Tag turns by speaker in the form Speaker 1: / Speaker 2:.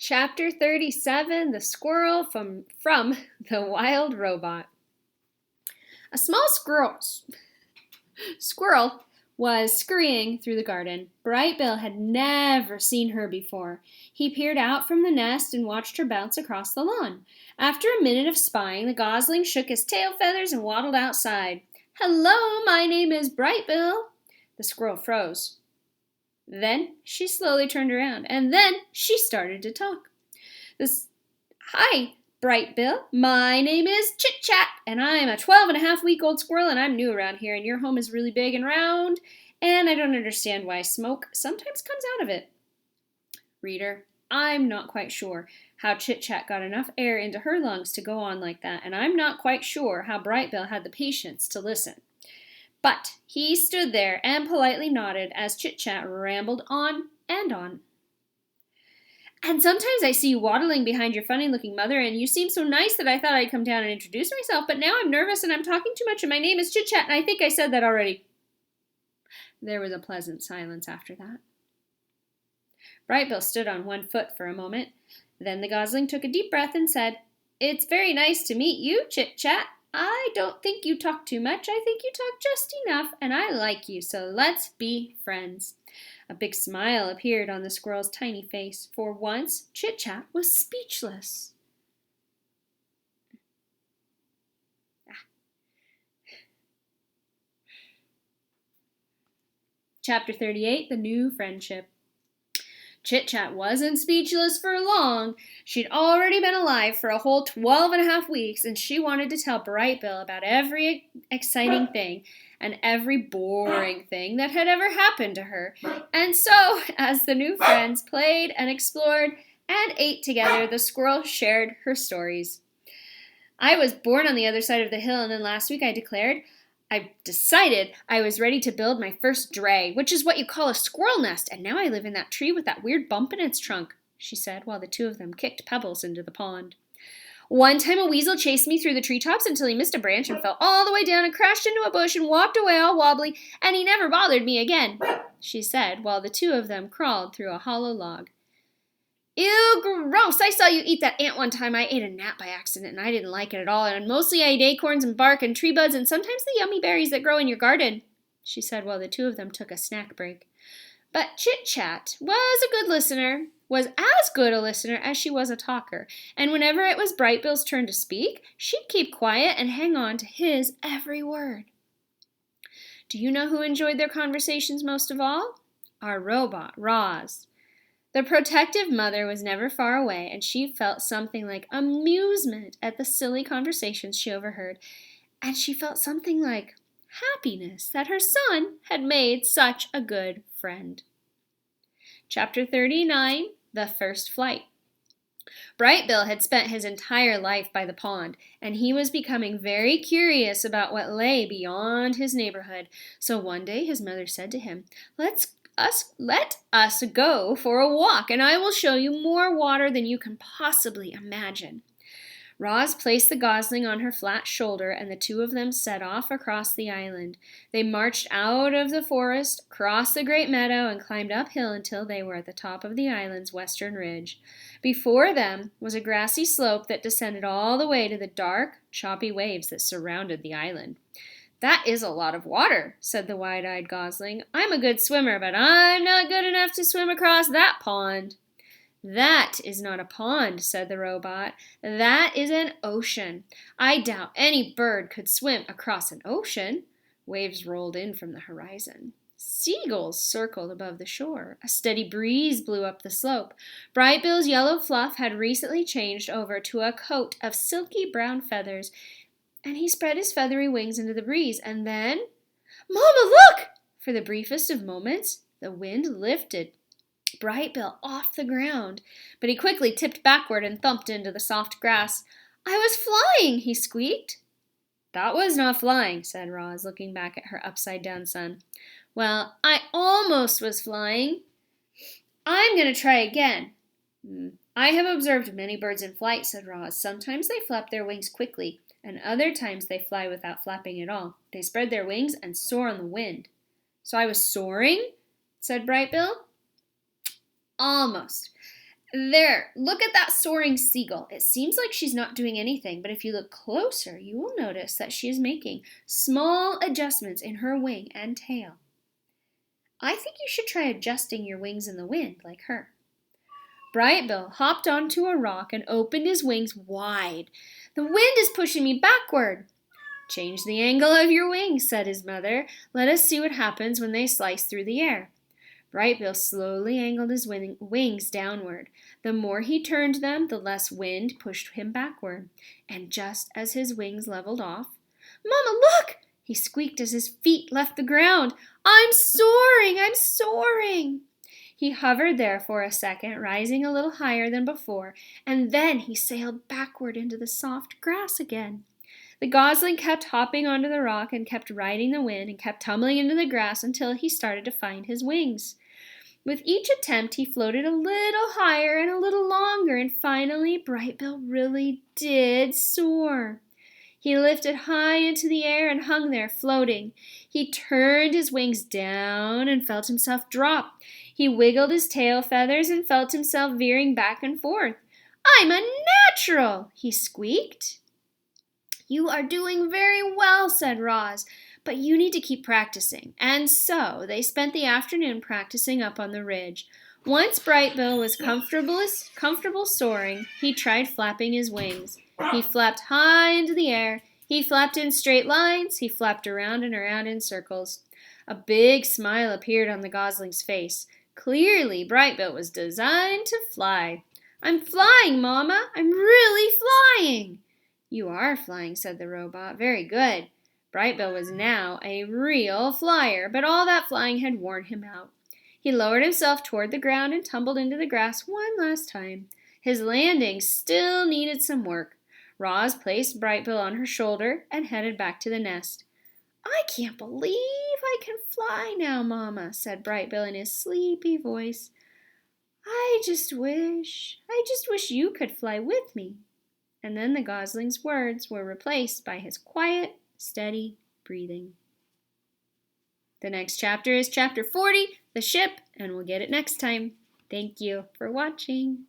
Speaker 1: Chapter 37, The Squirrel from The Wild Robot. A small squirrel was scurrying through the garden. Bright Bill had never seen her before. He peered out from the nest and watched her bounce across the lawn. After a minute of spying, the gosling shook his tail feathers and waddled outside. "Hello, my name is Bright Bill." The squirrel froze. Then she slowly turned around, and then she started to talk. "Hi, Bright Bill. My name is Chit Chat, and I'm a 12-and-a-half-week-old squirrel, and I'm new around here, and your home is really big and round, and I don't understand why smoke sometimes comes out of it." Reader, I'm not quite sure how Chit Chat got enough air into her lungs to go on like that, and I'm not quite sure how Bright Bill had the patience to listen. But he stood there and politely nodded as Chit Chat rambled on and on. "And sometimes I see you waddling behind your funny-looking mother, and you seem so nice that I thought I'd come down and introduce myself, but now I'm nervous and I'm talking too much, and my name is Chit Chat, and I think I said that already." There was a pleasant silence after that. Bright Bill stood on one foot for a moment. Then the gosling took a deep breath and said, "It's very nice to meet you, Chit Chat. I don't think you talk too much. I think you talk just enough, and I like you, so let's be friends." A big smile appeared on the squirrel's tiny face. For once, Chit Chat was speechless. Chapter 38, The New Friendship. Chit Chat wasn't speechless for long. She'd already been alive for a whole 12-and-a-half weeks, and she wanted to tell Bright Bill about every exciting thing and every boring thing that had ever happened to her. And so, as the new friends played and explored and ate together, the squirrel shared her stories. "I was born on the other side of the hill, and then last week I decided I was ready to build my first dray, which is what you call a squirrel nest, and now I live in that tree with that weird bump in its trunk," she said, while the two of them kicked pebbles into the pond. "One time a weasel chased me through the treetops until he missed a branch and fell all the way down and crashed into a bush and walked away all wobbly, and he never bothered me again," she said, while the two of them crawled through a hollow log. "Ew, gross! I saw you eat that ant one time. I ate a gnat by accident, and I didn't like it at all, and mostly I ate acorns and bark and tree buds and sometimes the yummy berries that grow in your garden," she said, while the two of them took a snack break. But Chit Chat was as good a listener as she was a talker, and whenever it was Bright Bill's turn to speak, she'd keep quiet and hang on to his every word. Do you know who enjoyed their conversations most of all? Our robot, Roz. The protective mother was never far away, and she felt something like amusement at the silly conversations she overheard, and she felt something like happiness that her son had made such a good friend. Chapter 39, The First Flight. Bright Bill had spent his entire life by the pond, and he was becoming very curious about what lay beyond his neighborhood. So one day his mother said to him, Let us go for a walk, and I will show you more water than you can possibly imagine." Roz placed the gosling on her flat shoulder, and the two of them set off across the island. They marched out of the forest, crossed the great meadow, and climbed uphill until they were at the top of the island's western ridge. Before them was a grassy slope that descended all the way to the dark, choppy waves that surrounded the island. "That is a lot of water," said the wide-eyed gosling. "I'm a good swimmer, but I'm not good enough to swim across that pond." "That is not a pond," said the robot. "That is an ocean. I doubt any bird could swim across an ocean." Waves rolled in from the horizon. Seagulls circled above the shore. A steady breeze blew up the slope. Bright Bill's yellow fluff had recently changed over to a coat of silky brown feathers, and he spread his feathery wings into the breeze, and then, "Mama, look!" For the briefest of moments, the wind lifted Bright Bill off the ground, but he quickly tipped backward and thumped into the soft grass. "I was flying," he squeaked. "That was not flying," said Roz, looking back at her upside-down son. "Well, I almost was flying. I'm going to try again." "I have observed many birds in flight," said Roz. "Sometimes they flap their wings quickly, and other times they fly without flapping at all. They spread their wings and soar on the wind." "So I was soaring?" said Bright Bill. "Almost. There, look at that soaring seagull. It seems like she's not doing anything, but if you look closer, you will notice that she is making small adjustments in her wing and tail. I think you should try adjusting your wings in the wind like her. Bright Bill hopped onto a rock and opened his wings wide. The wind is pushing me backward. Change the angle of your wings, said his mother. Let us see what happens when they slice through the air. Bright Bill slowly angled his wings downward. The more he turned them, the less wind pushed him backward. And just as his wings leveled off, "Mama, look!" he squeaked as his feet left the ground. "I'm soaring! I'm soaring!" He hovered there for a second, rising a little higher than before, and then he sailed backward into the soft grass again. The gosling kept hopping onto the rock and kept riding the wind and kept tumbling into the grass until he started to find his wings. With each attempt, he floated a little higher and a little longer, and finally, Bright Bill really did soar. He lifted high into the air and hung there, floating. He turned his wings down and felt himself drop. He wiggled his tail feathers and felt himself veering back and forth. "I'm a natural!" he squeaked. "You are doing very well," said Roz, "but you need to keep practicing." And so they spent the afternoon practicing up on the ridge. Once Bright Bill was comfortable soaring, he tried flapping his wings. He flapped high into the air. He flapped in straight lines. He flapped around and around in circles. A big smile appeared on the gosling's face. Clearly, Bright Bill was designed to fly. "I'm flying, Mama. I'm really flying." "You are flying," said the robot. "Very good." Bright Bill was now a real flyer, but all that flying had worn him out. He lowered himself toward the ground and tumbled into the grass one last time. His landing still needed some work. Roz placed Bright Bill on her shoulder and headed back to the nest. "I can't believe I can fly now, Mama," said Bright Bill in his sleepy voice. I just wish you could fly with me." And then the gosling's words were replaced by his quiet, steady breathing. The next chapter is chapter 40, The Ship, and we'll get it next time. Thank you for watching.